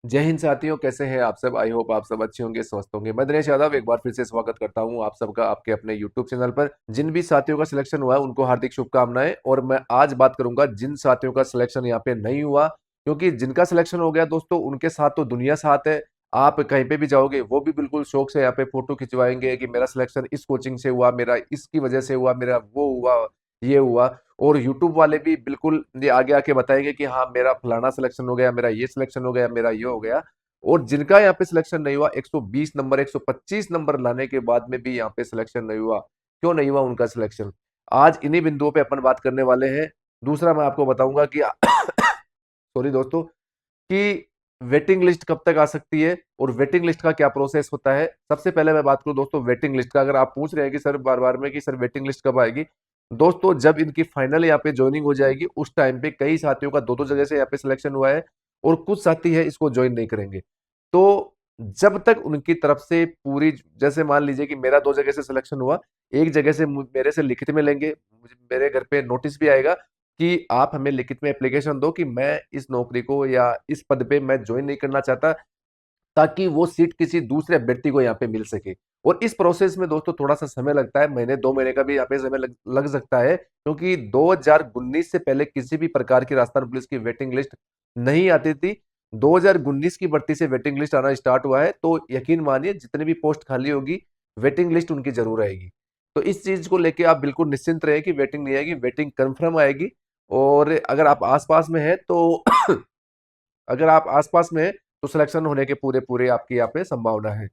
जय हिंद साथियों, कैसे हैं आप सब। आई होप आप सब अच्छे होंगे, स्वस्थ होंगे। मैं दिनेश यादव एक बार फिर से स्वागत करता हूं आप सबका आपके अपने यूट्यूब चैनल पर। जिन भी साथियों का सिलेक्शन हुआ है उनको हार्दिक शुभकामनाएं। और मैं आज बात करूंगा जिन साथियों का सिलेक्शन यहाँ पे नहीं हुआ, क्योंकि जिनका सिलेक्शन हो गया दोस्तों उनके साथ तो दुनिया साथ है। आप कहीं पे भी जाओगे वो भी बिल्कुल शौक से यहाँ पे फोटो खिंचवाएंगे कि मेरा सिलेक्शन इस कोचिंग से हुआ, मेरा इसकी वजह से हुआ, मेरा वो हुआ, ये हुआ। और यूट्यूब वाले भी बिल्कुल ये आगे आके बताएंगे कि हाँ मेरा फलाना सिलेक्शन हो गया, मेरा ये सिलेक्शन हो गया, मेरा ये हो गया। और जिनका यहाँ पे सिलेक्शन नहीं हुआ, 120 नंबर 125 नंबर लाने के बाद में भी यहाँ पे सिलेक्शन नहीं हुआ, क्यों नहीं हुआ उनका सिलेक्शन, आज इन्हीं बिंदुओं पे अपन बात करने वाले हैं। दूसरा मैं आपको बताऊंगा कि सॉरी दोस्तों, कि वेटिंग लिस्ट कब तक आ सकती है और वेटिंग लिस्ट का क्या प्रोसेस होता है। सबसे पहले मैं बात करूं दोस्तों वेटिंग लिस्ट का। अगर आप पूछ रहे हैं कि सर बार बार में कि सर वेटिंग लिस्ट कब आएगी, दोस्तों जब इनकी फाइनल यहाँ पे ज्वाइनिंग हो जाएगी उस टाइम पे कई साथियों का दो दो जगह से यहाँ पे सिलेक्शन हुआ है और कुछ साथी है इसको ज्वाइन नहीं करेंगे। तो जब तक उनकी तरफ से पूरी, जैसे मान लीजिए कि मेरा दो जगह से सिलेक्शन हुआ, एक जगह से मेरे से लिखित में लेंगे, मेरे घर पे नोटिस भी आएगा कि आप हमें लिखित में एप्लीकेशन दो कि मैं इस नौकरी को या इस पद पे मैं ज्वाइन नहीं करना चाहता, ताकि वो सीट किसी दूसरे अभ्यर्थी को यहाँ पे मिल सके। और इस प्रोसेस में दोस्तों थोड़ा सा समय लगता है, महीने 2 महीने का भी यहाँ पे समय लग सकता है, क्योंकि 2019 से पहले किसी भी प्रकार की राजस्थान पुलिस की वेटिंग लिस्ट नहीं आती थी। 2019 की भर्ती से वेटिंग लिस्ट आना स्टार्ट हुआ है, तो यकीन मानिए जितनी भी पोस्ट खाली होगी वेटिंग लिस्ट उनकी जरूर आएगी। तो इस चीज को लेके आप बिल्कुल निश्चिंत रहे कि वेटिंग नहीं आएगी, वेटिंग कंफर्म आएगी। और अगर आप आसपास में है तो अगर आप आसपास में हैं तो सिलेक्शन होने के पूरे पूरे आपकी यहाँ पे संभावना है।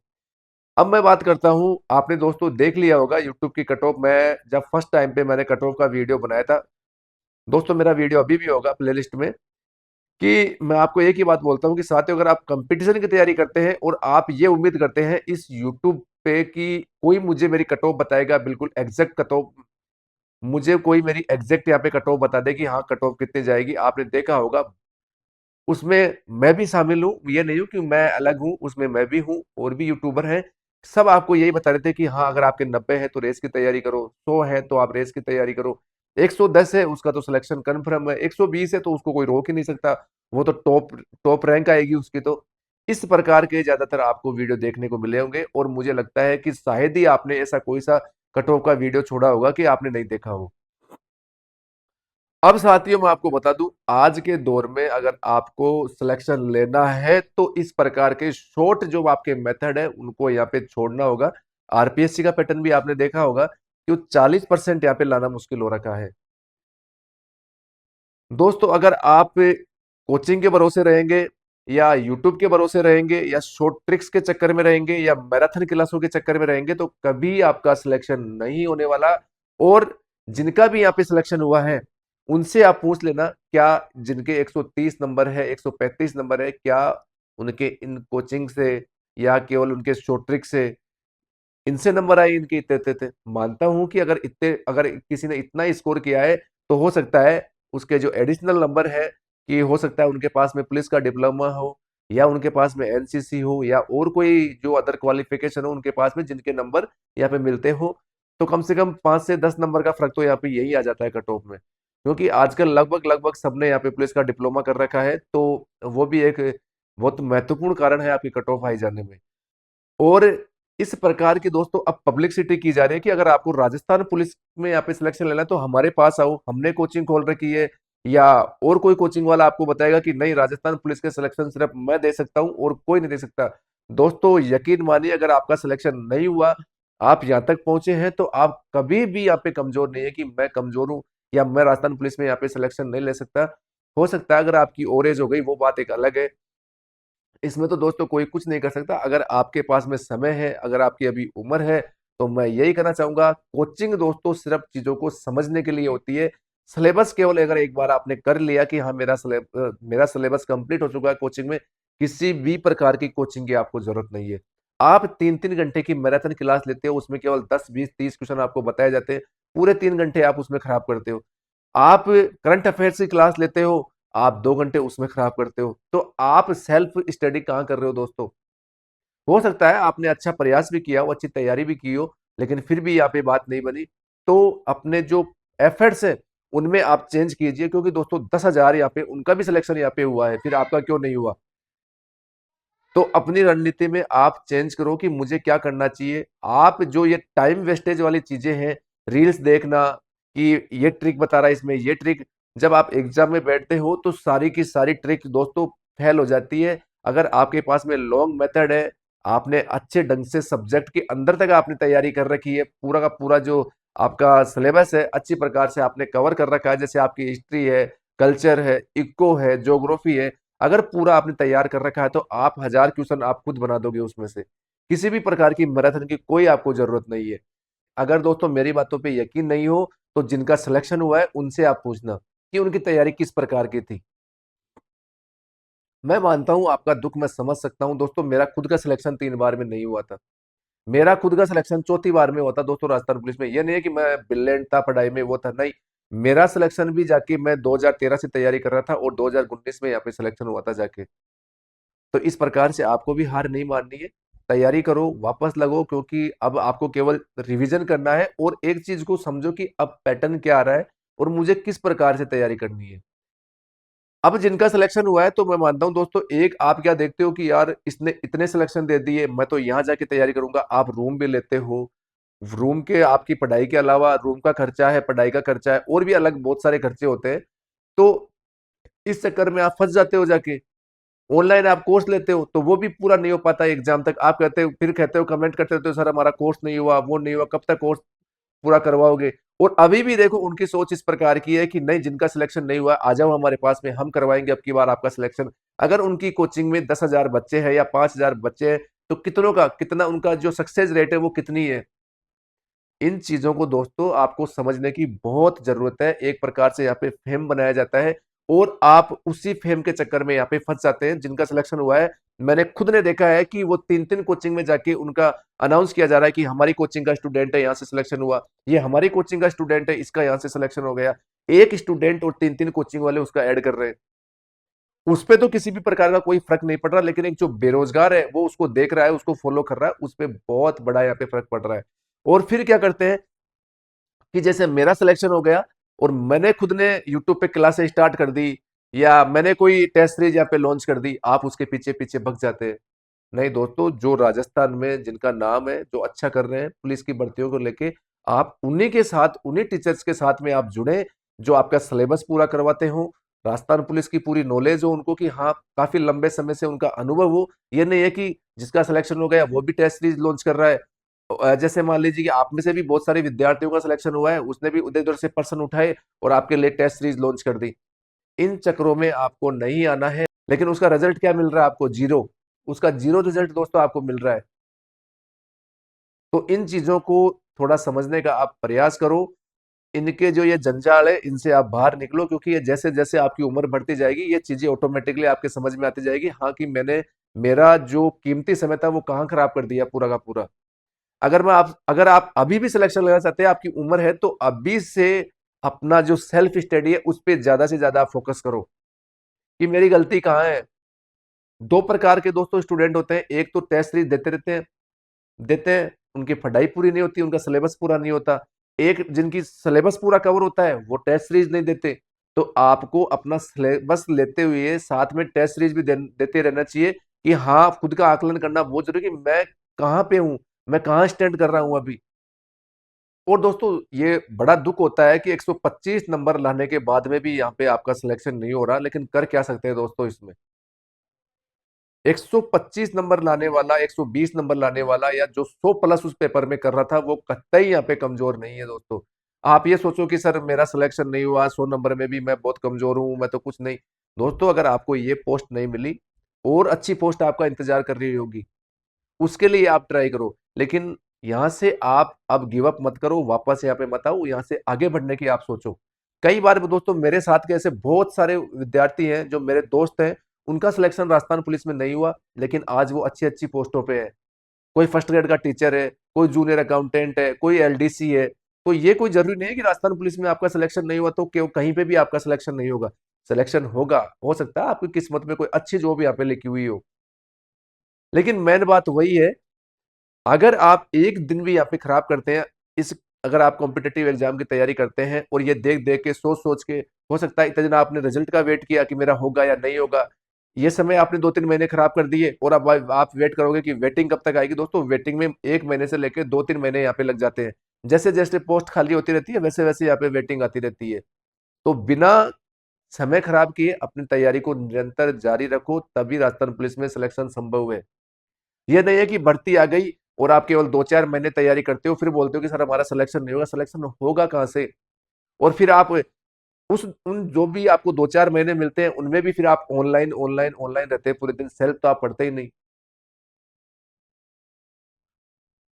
अब मैं बात करता हूँ, आपने दोस्तों देख लिया होगा यूट्यूब की कट ऑफ। मैं जब फर्स्ट टाइम पे मैंने कट ऑफ का वीडियो बनाया था दोस्तों, मेरा वीडियो अभी भी होगा प्लेलिस्ट में, कि मैं आपको एक ही बात बोलता हूँ कि साथियों अगर आप कंपटीशन की तैयारी करते हैं और आप ये उम्मीद करते हैं इस यूट्यूब पे कि कोई मुझे मेरी कट ऑफ बताएगा, बिल्कुल एग्जैक्ट कट ऑफ, मुझे कोई मेरी एग्जैक्ट यहाँ पे कट ऑफ बता दे कि हाँ कट ऑफ कितनी जाएगी, आपने देखा होगा उसमें मैं भी शामिल हूँ। ये नहीं हूँ कि मैं अलग हूँ, उसमें मैं भी हूँ और भी यूट्यूबर हैं। सब आपको यही बता रहे थे कि हाँ अगर आपके 90 है तो रेस की तैयारी करो, 100 है तो आप रेस की तैयारी करो, 110 है उसका तो सिलेक्शन कन्फर्म है, 120 है तो उसको कोई रोक ही नहीं सकता, वो तो टॉप टॉप रैंक आएगी उसकी। तो इस प्रकार के ज्यादातर आपको वीडियो देखने को मिले होंगे और मुझे लगता है कि शायद ही आपने ऐसा कोई सा कट ऑफ का वीडियो छोड़ा होगा कि आपने नहीं देखा हो। अब साथियों मैं आपको बता दूं, आज के दौर में अगर आपको सिलेक्शन लेना है तो इस प्रकार के शॉर्ट जो आपके मेथड है उनको यहाँ पे छोड़ना होगा। आरपीएससी का पैटर्न भी आपने देखा होगा कि 40% यहाँ पे लाना मुश्किल हो रखा है। दोस्तों अगर आप कोचिंग के भरोसे रहेंगे या यूट्यूब के भरोसे रहेंगे या शॉर्ट ट्रिक्स के चक्कर में रहेंगे या मैराथन क्लासों के चक्कर में रहेंगे तो कभी आपका सिलेक्शन नहीं होने वाला। और जिनका भी यहाँ पे सिलेक्शन हुआ है उनसे आप पूछ लेना, क्या जिनके 130 नंबर है, 135 नंबर है, क्या उनके इन कोचिंग से या केवल उनके शॉर्ट ट्रिक से इनसे नंबर आए, इनके इतने इतने थे। मानता हूं कि अगर इतने, अगर किसी ने इतना स्कोर किया है तो हो सकता है उसके जो एडिशनल नंबर है, कि हो सकता है उनके पास में पुलिस का डिप्लोमा हो या उनके पास में एनसीसी हो या और कोई जो अदर क्वालिफिकेशन हो उनके पास में, जिनके नंबर यहाँ पे मिलते हो। तो कम से कम 5 से 10 नंबर का फर्क तो यहाँ पे यही आ जाता है कट ऑफ में, क्योंकि आजकल लगभग लगभग सबने यहाँ पे पुलिस का डिप्लोमा कर रखा है। तो वो भी एक बहुत महत्वपूर्ण कारण है आपकी कट ऑफ हाई जाने में। और इस प्रकार की दोस्तों अब पब्लिसिटी की जा रही है कि अगर आपको राजस्थान पुलिस में यहाँ पे सिलेक्शन लेना है तो हमारे पास आओ, हमने कोचिंग खोल रखी है। या और कोई कोचिंग वाला आपको बताएगा कि नहीं राजस्थान पुलिस के सिलेक्शन सिर्फ मैं दे सकता हूं और कोई नहीं दे सकता। दोस्तों यकीन मानिए अगर आपका सिलेक्शन नहीं हुआ, आप यहाँ तक पहुंचे हैं, तो आप कभी भी यहाँ पे कमजोर नहीं है कि मैं कमजोर हूं या मैं राजस्थान पुलिस में यहाँ पे सिलेक्शन नहीं ले सकता। हो सकता है अगर आपकी ओवरेज हो गई वो बात एक अलग है, इसमें तो दोस्तों कोई कुछ नहीं कर सकता। अगर आपके पास में समय है, अगर आपकी अभी उम्र है, तो मैं यही कहना चाहूंगा कोचिंग दोस्तों सिर्फ चीजों को समझने के लिए होती है। सिलेबस केवल अगर एक बार आपने कर लिया कि हाँ मेरा सिलेबस कंप्लीट हो चुका है कोचिंग में, किसी भी प्रकार की कोचिंग की आपको जरूरत नहीं है। आप 3 3 घंटे की मैराथन क्लास लेते हो, उसमें केवल 10 20 30 क्वेश्चन आपको बताए जाते हैं, पूरे 3 घंटे आप उसमें खराब करते हो। आप करंट अफेयर्स की क्लास लेते हो, आप 2 घंटे उसमें खराब करते हो। तो आप सेल्फ स्टडी कहाँ कर रहे हो दोस्तों। हो सकता है आपने अच्छा प्रयास भी किया हो, अच्छी तैयारी भी की हो, लेकिन फिर भी यहाँ पे बात नहीं बनी। तो अपने जो एफर्ट्स है उनमें आप चेंज कीजिए, क्योंकि दोस्तों 10,000 यहाँ पे उनका भी सिलेक्शन यहाँ पे हुआ है, फिर आपका क्यों नहीं हुआ। तो अपनी रणनीति में आप चेंज करो कि मुझे क्या करना चाहिए। आप जो ये टाइम वेस्टेज वाली चीजें हैं, रील्स देखना, कि ये ट्रिक बता रहा है इसमें ये ट्रिक, जब आप एग्जाम में बैठते हो तो सारी की सारी ट्रिक दोस्तों फेल हो जाती है। अगर आपके पास में लॉन्ग मेथड है, आपने अच्छे ढंग से सब्जेक्ट के अंदर तक आपने तैयारी कर रखी है, पूरा का पूरा जो आपका सिलेबस है अच्छी प्रकार से आपने कवर कर रखा है, जैसे आपकी हिस्ट्री है, कल्चर है, इको है, ज्योग्राफी है, अगर पूरा आपने तैयार कर रखा है तो आप 1000 क्वेश्चन आप खुद बना दोगे उसमें से। किसी भी प्रकार की मैराथन की कोई आपको जरूरत नहीं है। अगर दोस्तों मेरी बातों पे यकीन नहीं हो तो जिनका सिलेक्शन हुआ है उनसे आप पूछना कि उनकी तैयारी किस प्रकार की थी। मैं मानता हूं आपका दुख मैं समझ सकता हूं दोस्तों, मेरा खुद का सिलेक्शन 3 बार में नहीं हुआ था। मेरा खुद का सिलेक्शन चौथी बार में हुआ था दोस्तों राजस्थान पुलिस में। ये नहीं है कि मैं ब्रिलियंट था पढ़ाई में, वो था नहीं। मेरा सिलेक्शन भी जाके मैं 2013 से तैयारी कर रहा था और 2019 में यहाँ पे सिलेक्शन हुआ था जाके। तो इस प्रकार से आपको भी हार नहीं माननी है, तैयारी करो, वापस लगो, क्योंकि अब आपको केवल रिवीजन करना है और एक चीज को समझो कि अब पैटर्न क्या आ रहा है और मुझे किस प्रकार से तैयारी करनी है। अब जिनका सिलेक्शन हुआ है तो मैं मानता हूं दोस्तों, एक आप क्या देखते हो कि यार इसने इतने सिलेक्शन दे दिए, मैं तो यहां जाके तैयारी करूंगा। आप रूम भी लेते हो, रूम के आपकी पढ़ाई के अलावा रूम का खर्चा है, पढ़ाई का खर्चा है, और भी अलग बहुत सारे खर्चे होते हैं। तो इस चक्कर में आप फंस जाते हो जाके। ऑनलाइन आप कोर्स लेते हो तो वो भी पूरा नहीं हो पाता एग्जाम तक। आप कहते हो, फिर कहते हो, कमेंट करते हो सर हमारा कोर्स नहीं हुआ, वो नहीं हुआ, कब तक कोर्स पूरा करवाओगे। और अभी भी देखो उनकी सोच इस प्रकार की है कि नहीं, जिनका सिलेक्शन नहीं हुआ आ जाओ हमारे पास में, हम करवाएंगे अब की बार आपका सिलेक्शन। अगर उनकी कोचिंग में 10,000 बच्चे हैं या 5,000 बच्चे हैं तो कितनों का कितना उनका जो सक्सेस रेट है वो कितनी है। इन चीजों को दोस्तों आपको समझने की बहुत जरूरत है। एक प्रकार से यहाँ पे फेम बनाया जाता है और आप उसी फेम के चक्कर में यहाँ पे फंस जाते हैं। जिनका सिलेक्शन हुआ है, मैंने खुद ने देखा है कि वो 3-3 कोचिंग में जाके उनका अनाउंस किया जा रहा है कि हमारी कोचिंग का स्टूडेंट है, यहाँ से सिलेक्शन हुआ, ये हमारी कोचिंग का स्टूडेंट है, इसका यहाँ से सिलेक्शन हो गया। एक स्टूडेंट और 3-3 कोचिंग वाले उसका ऐड कर रहे हैं। उस पे तो किसी भी प्रकार का कोई फर्क नहीं पड़ रहा, लेकिन एक जो बेरोजगार है वो उसको देख रहा है, उसको फॉलो कर रहा है, उस पर बहुत बड़ा यहाँ पे फर्क पड़ रहा है। और फिर क्या करते हैं कि जैसे मेरा सिलेक्शन हो गया और मैंने खुद ने यूट्यूब पे क्लासेस स्टार्ट कर दी, या मैंने कोई टेस्ट सीरीज यहाँ पे लॉन्च कर दी, आप उसके पीछे पीछे भग जाते हैं। नहीं दोस्तों, जो राजस्थान में जिनका नाम है, जो अच्छा कर रहे हैं पुलिस की भर्तियों को लेके, आप उन्हीं के साथ, उन्हीं टीचर्स के साथ में आप जुड़े जो आपका सिलेबस पूरा करवाते हो, राजस्थान पुलिस की पूरी नॉलेज हो उनको, कि हाँ काफी लंबे समय से उनका अनुभव हो। ये नहीं है कि जिसका सिलेक्शन हो गया वो भी टेस्ट सीरीज लॉन्च कर रहा है। जैसे मान लीजिए कि आप में से भी बहुत सारे विद्यार्थियों का सिलेक्शन हुआ है, उसने भी उधर उधर से पर्सन उठाए और आपके लिए टेस्ट सीरीज लॉन्च कर दी। इन चक्रों में आपको नहीं आना है। लेकिन उसका रिजल्ट क्या मिल रहा है आपको? जीरो। उसका जीरो रिजल्ट दोस्तों आपको मिल रहा है। तो इन चीजों को थोड़ा समझने का आप प्रयास करो। इनके जो ये जंजाल है इनसे आप बाहर निकलो, क्योंकि ये जैसे जैसे आपकी उम्र बढ़ती जाएगी ये चीजें ऑटोमेटिकली आपके समझ में आती जाएगी, हाँ कि मैंने मेरा जो कीमती समय था वो कहाँ खराब कर दिया पूरा का पूरा। अगर आप अभी भी सिलेक्शन लेना चाहते हैं, आपकी उम्र है, तो अभी से अपना जो सेल्फ स्टडी है उस पर ज्यादा से ज्यादा फोकस करो कि मेरी गलती कहाँ है। दो प्रकार के दोस्तों स्टूडेंट होते हैं, एक तो टेस्ट सीरीज देते हैं, उनकी पढ़ाई पूरी नहीं होती, उनका सिलेबस पूरा नहीं होता। एक जिनकी सिलेबस पूरा कवर होता है वो टेस्ट सीरीज नहीं देते। तो आपको अपना सिलेबस लेते हुए साथ में टेस्ट सीरीज भी देते रहना चाहिए, कि हाँ खुद का आकलन करना बहुत जरूरी है कि मैं कहाँ पे हूँ, मैं कहाँ स्टैंड कर रहा हूँ अभी। और दोस्तों ये बड़ा दुख होता है कि 125 नंबर लाने के बाद में भी यहाँ पे आपका सिलेक्शन नहीं हो रहा, लेकिन कर क्या सकते हैं दोस्तों इसमें। 125 नंबर लाने वाला, 120 नंबर लाने वाला, या जो 100 प्लस उस पेपर में कर रहा था, वो कतई यहाँ पे कमजोर नहीं है दोस्तों। आप ये सोचो कि सर मेरा सिलेक्शन नहीं हुआ 100 नंबर में भी मैं बहुत कमजोर हूं, मैं तो कुछ नहीं। दोस्तों अगर आपको ये पोस्ट नहीं मिली और अच्छी पोस्ट आपका इंतजार कर रही होगी, उसके लिए आप ट्राई करो। लेकिन यहां से आप अब गिव अप मत करो, वापस यहाँ पे मत आओ, यहाँ से आगे बढ़ने की आप सोचो। कई बार दोस्तों मेरे साथ के ऐसे बहुत सारे विद्यार्थी हैं जो मेरे दोस्त हैं, उनका सिलेक्शन राजस्थान पुलिस में नहीं हुआ, लेकिन आज वो अच्छी अच्छी पोस्टों पे है। कोई फर्स्ट ग्रेड का टीचर है, कोई जूनियर अकाउंटेंट है, कोई एलडीसी है। तो ये कोई जरूरी नहीं है कि राजस्थान पुलिस में आपका सिलेक्शन नहीं हुआ तो कहीं पे भी आपका सिलेक्शन नहीं होगा। सिलेक्शन होगा, हो सकता है आपकी किस्मत में कोई अच्छी जॉब यहाँ पे लिखी हुई हो। लेकिन मेन बात वही है, अगर आप एक दिन भी यहाँ पे खराब करते हैं, इस अगर आप कॉम्पिटेटिव एग्जाम की तैयारी करते हैं और ये देख देख के सोच सोच के, हो सकता है इतना दिन आपने रिजल्ट का वेट किया कि मेरा होगा या नहीं होगा, ये समय आपने 2-3 महीने खराब कर दिए और अब आप वेट करोगे कि वेटिंग कब तक आएगी। दोस्तों वेटिंग में 1 महीने से लेकर 2-3 महीने यहाँ पे लग जाते हैं। जैसे जैसे पोस्ट खाली होती रहती है वैसे वैसे यहाँ पे वेटिंग आती रहती है। तो बिना समय खराब किए अपनी तैयारी को निरंतर जारी रखो, तभी राजस्थान पुलिस में सिलेक्शन संभव है। ये नहीं है कि भर्ती आ गई और आप केवल 2-4 महीने तैयारी करते हो फिर बोलते हो कि सर हमारा सिलेक्शन नहीं होगा। सिलेक्शन होगा कहाँ से? और फिर आप उस उन जो भी आपको 2-4 महीने मिलते हैं उनमें भी फिर आप ऑनलाइन ऑनलाइन ऑनलाइन रहते हैं पूरे दिन, सेल्फ तो आप पढ़ते ही नहीं।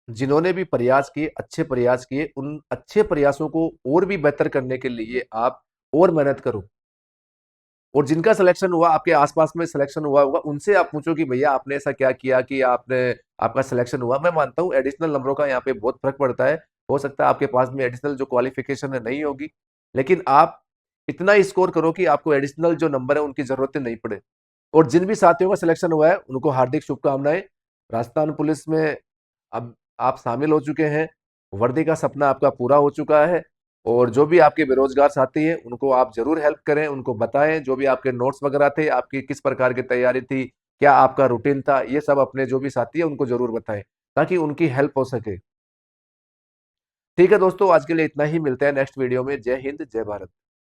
जिन्होंने भी प्रयास किए, अच्छे प्रयास किए, उन अच्छे प्रयासों को और भी बेहतर करने के लिए आप और मेहनत करो। और जिनका सिलेक्शन हुआ, आपके आसपास में सिलेक्शन हुआ होगा, उनसे आप पूछो कि भैया आपने ऐसा क्या किया कि आपने आपका सिलेक्शन हुआ। मैं मानता हूँ एडिशनल नंबरों का यहाँ पे बहुत फर्क पड़ता है। हो सकता है आपके पास में एडिशनल जो क्वालिफिकेशन है नहीं होगी, लेकिन आप इतना स्कोर करो कि आपको एडिशनल जो नंबर है उनकी जरूरत नहीं पड़े। और जिन भी साथियों का सिलेक्शन हुआ है उनको हार्दिक शुभकामनाएं। राजस्थान पुलिस में अब आप शामिल हो चुके हैं, वर्दी का सपना आपका पूरा हो चुका है। और जो भी आपके बेरोजगार साथी हैं उनको आप जरूर हेल्प करें, उनको बताएं जो भी आपके नोट्स वगैरह थे, आपकी किस प्रकार की तैयारी थी, क्या आपका रूटीन था, ये सब अपने जो भी साथी है उनको जरूर बताएं ताकि उनकी हेल्प हो सके। ठीक है दोस्तों, आज के लिए इतना ही। मिलते हैं नेक्स्ट वीडियो में। जय हिंद, जय भारत।